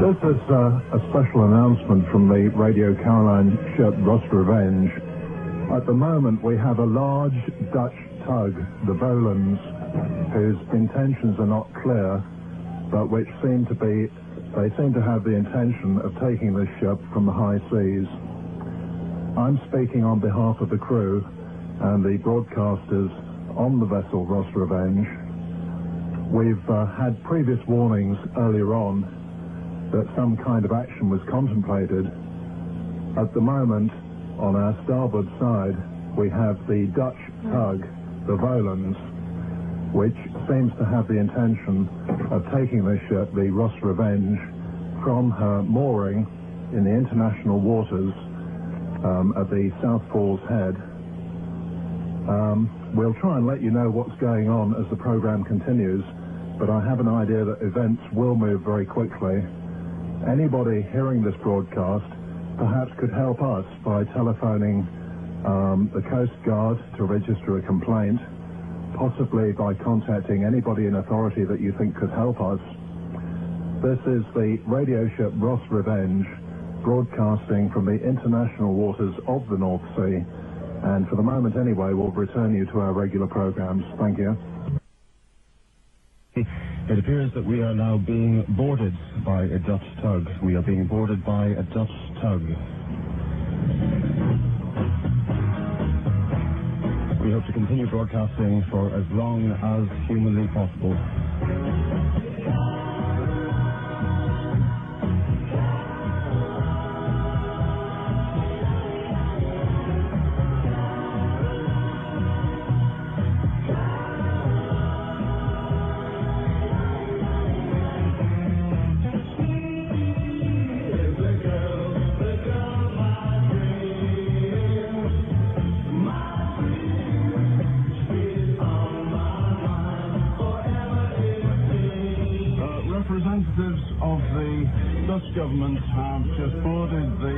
This is a special announcement from the Radio Caroline ship Ross Revenge. At the moment we have a large Dutch tug, the Volans, whose intentions are not clear, but which seem to have the intention of taking this ship from the high seas. I'm speaking on behalf of the crew and the broadcasters on the vessel Ross Revenge. We've had previous warnings earlier on that some kind of action was contemplated. At the moment, on our starboard side, we have the Dutch tug, the Volans, which seems to have the intention of taking this ship, the Ross Revenge, from her mooring in the international waters at the South Falls Head. We'll try and let you know what's going on as the program continues, but I have an idea that events will move very quickly. Anybody hearing this broadcast perhaps could help us by telephoning the Coast Guard to register a complaint, possibly by contacting anybody in authority that you think could help us. This is the radio ship Ross Revenge, broadcasting from the international waters of the North Sea, and for the moment anyway, we'll return you to our regular programs. Thank you. It appears that we are now being boarded by a Dutch tug. We are being boarded by a Dutch tug. We hope to continue broadcasting for as long as humanly possible. Representatives of the Dutch government have just boarded the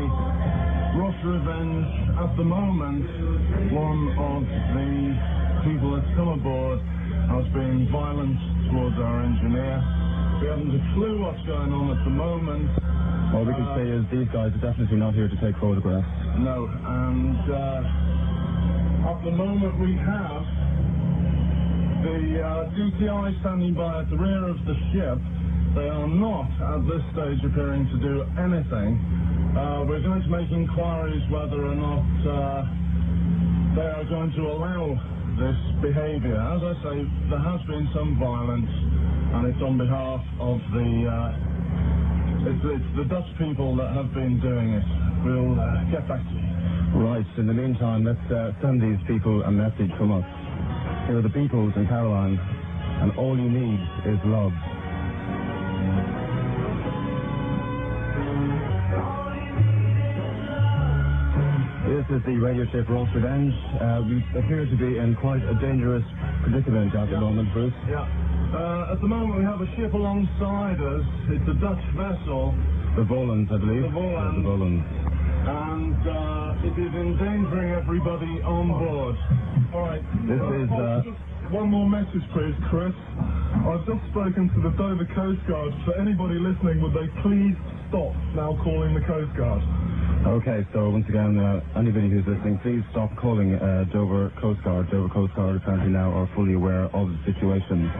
Ross Revenge. At the moment, one of the people that's come aboard has been violent towards our engineer. We haven't a clue what's going on at the moment. All we can say is these guys are definitely not here to take photographs. No, and at the moment we have the DTI standing by at the rear of the ship. They are not, at this stage, appearing to do anything. We're going to make inquiries whether or not they are going to allow this behaviour. As I say, there has been some violence, and it's on behalf of it's the Dutch people that have been doing it. We'll get back to you. Right, in the meantime, let's send these people a message from us. Here are the Beatles and Caroline, and all you need is love. This is the radio ship Ross Revenge. We appear to be in quite a dangerous predicament at the moment, Bruce. Yeah. At the moment we have a ship alongside us. It's a Dutch vessel. The Volans, I believe. The Volans. The Volans. And it is endangering everybody on board. All right. This is... One more message, please, Chris. I've just spoken to the Dover Coast Guard. For anybody listening, would they please stop now calling the Coast Guard? Okay, so once again, anybody who's listening, please stop calling Dover Coast Guard. Dover Coast Guard apparently now are fully aware of the situation.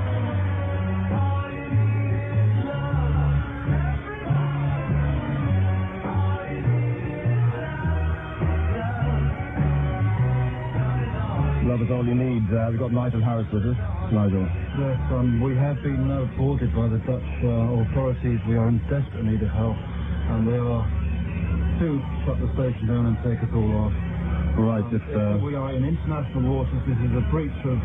Love is all you need. We've got Nigel Harris with us. Nigel. Yes, we have been boarded by the Dutch authorities. We are in desperate need of help, and they are to shut the station down and take us all off. Right, we are in international waters. This is a breach of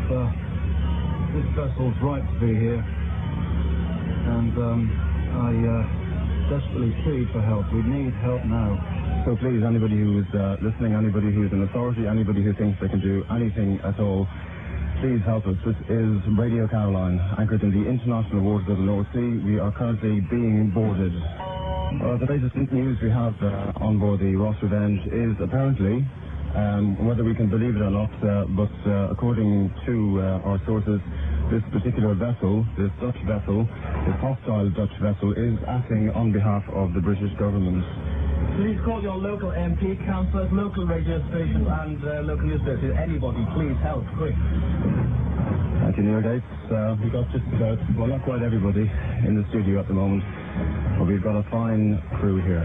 this vessel's right to be here, and I desperately plead for help. We need help now. So please, anybody who is listening, anybody who is in authority, anybody who thinks they can do anything at all, please help us. This is Radio Caroline, anchored in the international waters of the North Sea. We are currently being boarded. The latest news we have on board the Ross Revenge is apparently, whether we can believe it or not, but according to our sources, this particular vessel, this Dutch vessel, this hostile Dutch vessel, is acting on behalf of the British government. Please call your local MP, councillors, local radio stations and local newspapers. Anybody, please help, quick. Thank you, Neil Gates. We've got just about, well, not quite everybody in the studio at the moment, but we've got a fine crew here.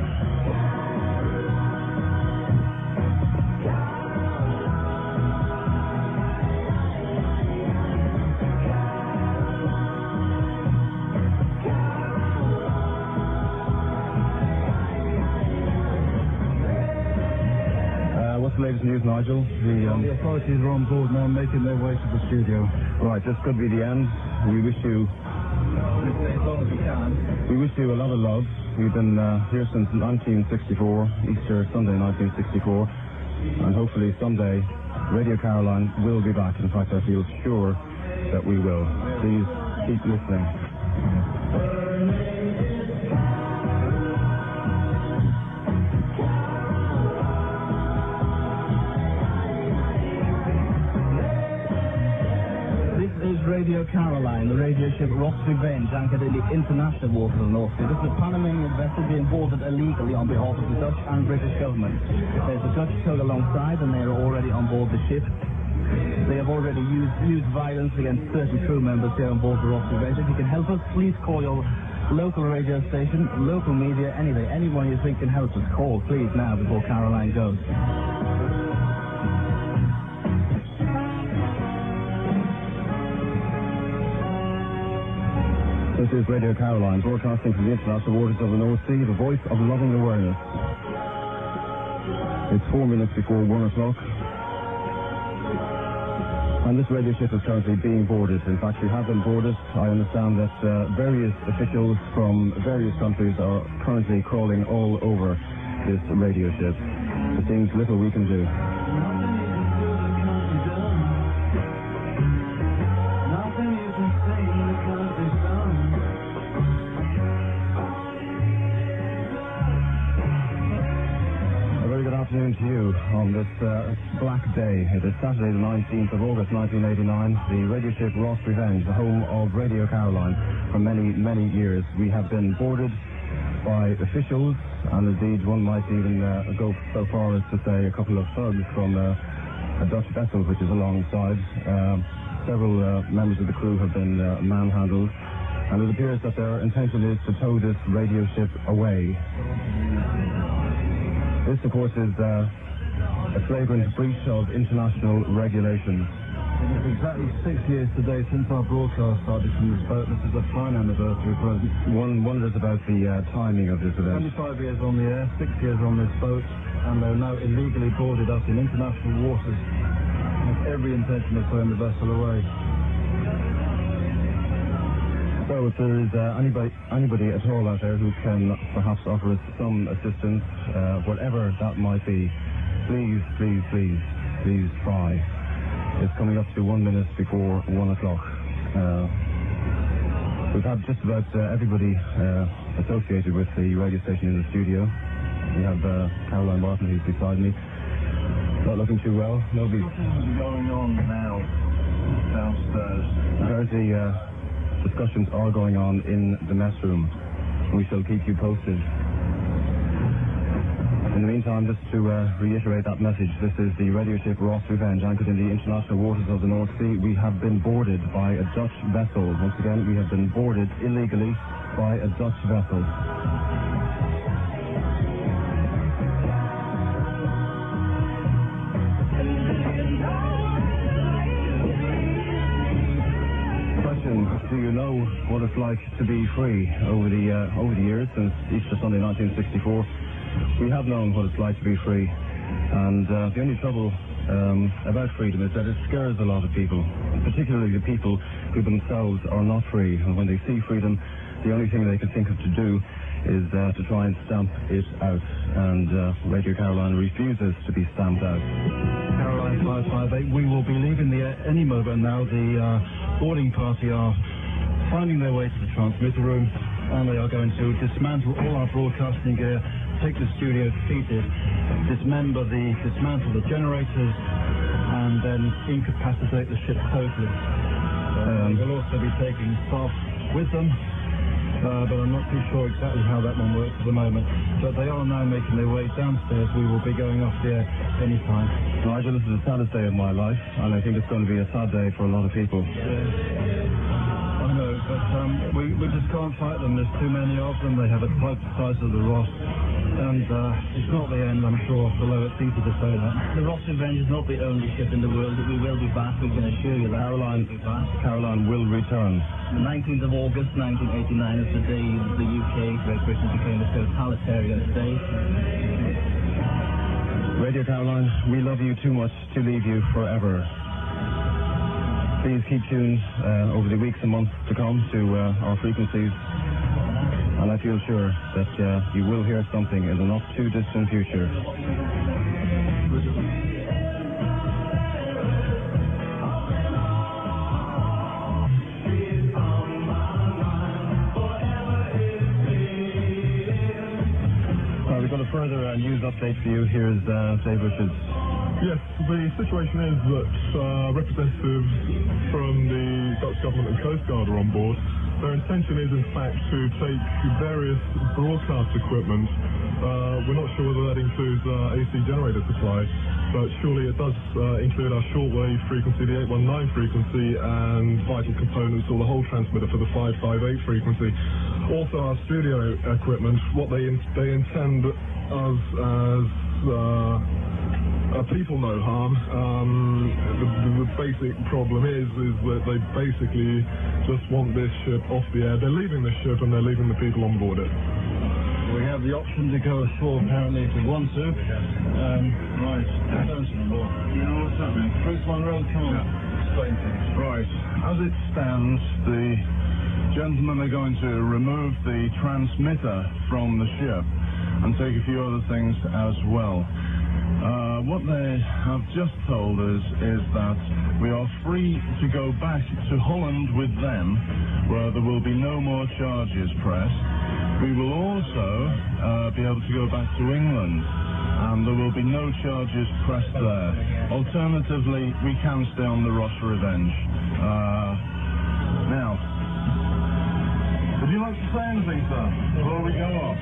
What's the latest news, Nigel? The authorities are on board now, making their way to the studio. Right, this could be the end. We wish you... As long as we can. We wish you a lot of love. We've been here since 1964, Easter Sunday 1964, and hopefully someday Radio Caroline will be back. In fact, I feel sure that we will. Please keep listening. Radio Caroline, the radio ship Ross Revenge, anchored in the international waters of the North Sea. This is a Panamanian vessel being boarded illegally on behalf of the Dutch and British government. There's a Dutch tug alongside, and they are already on board the ship. They have already used violence against 30 crew members here on board the Ross Revenge. If you can help us, please call your local radio station, local media, anyone you think can help us. Call, please, now before Caroline goes. This is Radio Caroline, broadcasting from the international waters of the North Sea, the voice of loving awareness. It's 4 minutes before 1 o'clock. And this radio ship is currently being boarded. In fact, we have been boarded. I understand that various officials from various countries are currently crawling all over this radio ship. There seems little we can do. Afternoon to you on this black day. It is Saturday the 19th of August 1989. The radio ship Ross Revenge, the home of Radio Caroline for many, many years. We have been boarded by officials, and indeed one might even go so far as to say a couple of thugs from a Dutch vessel which is alongside. Several members of the crew have been manhandled, and it appears that their intention is to tow this radio ship away. This, of course, is a flagrant breach of international regulations. It is exactly 6 years today since our broadcast started from this boat. This is a fine anniversary present. One wonders about the timing of this event. 25 years on the air, 6 years on this boat, and they're now illegally boarded up in international waters with every intention of throwing the vessel away. So if there is anybody at all out there who can perhaps offer us some assistance, whatever that might be, please try. It's coming up to 1 minute before 1 o'clock. We've had just about everybody associated with the radio station in the studio. We have Caroline Martin, who's beside me. Not looking too well. Nobody's going on now downstairs. Apparently, discussions are going on in the mess room. We shall keep you posted. In the meantime, just to reiterate that message, this is the radio ship Ross Revenge, anchored in the international waters of the North Sea. We have been boarded by a Dutch vessel. Once again, we have been boarded illegally by a Dutch vessel. Do you know what it's like to be free? Over the years, since Easter Sunday 1964, we have known what it's like to be free. And the only trouble about freedom is that it scares a lot of people, particularly the people who themselves are not free. And when they see freedom, the only thing they can think of to do is to try and stamp it out. And Radio Caroline refuses to be stamped out. Caroline 558, we will be leaving the air any moment now. The boarding party are finding their way to the transmitter room, and they are going to dismantle all our broadcasting gear, take the studio seated, dismantle the generators, and then incapacitate the ship totally. So We'll also be taking staff with them, but I'm not too sure exactly how that one works at the moment. But they are now making their way downstairs. We will be going off the air any time. Nigel, this is the saddest day of my life, and I think it's going to be a sad day for a lot of people. I know, but we just can't fight them. There's too many of them. They have a twice the size of the Ross. And it's not the end, I'm sure, although it's easy to say that. The Ross Revenge is not the only ship in the world. We will be back, we can assure you that. Caroline will return. The 19th of August 1989 is the day the UK, Great Britain, became a totalitarian state. Radio Caroline, we love you too much to leave you forever. Please keep tuned over the weeks and months to come to our frequencies. And I feel sure that you will hear something in the not too distant future. We've got a further news update for you. Here's Dave Richards. Yes, the situation is that representatives from the Dutch government and Coast Guard are on board. Their intention is, in fact, to take various broadcast equipment. We're not sure whether that includes AC generator supply, but surely it does include our shortwave frequency, the 819 frequency, and vital components, or the whole transmitter for the 558 frequency. Also our studio equipment. What they intend us as people no harm. The basic problem is that they basically just want this ship off the air. They're leaving the ship and they're leaving the people on board it. We have the option to go ashore apparently if we want to. Right. You know what's happening? Bruce Monroe, come on. Explain things. Right. As it stands, the gentlemen are going to remove the transmitter from the ship and take a few other things as well. What they have just told us is that we are free to go back to Holland with them, where there will be no more charges pressed. We will also be able to go back to England, and there will be no charges pressed there. Alternatively, we can stay on the Ross Revenge. Now, would you like to say anything, sir, before we go off?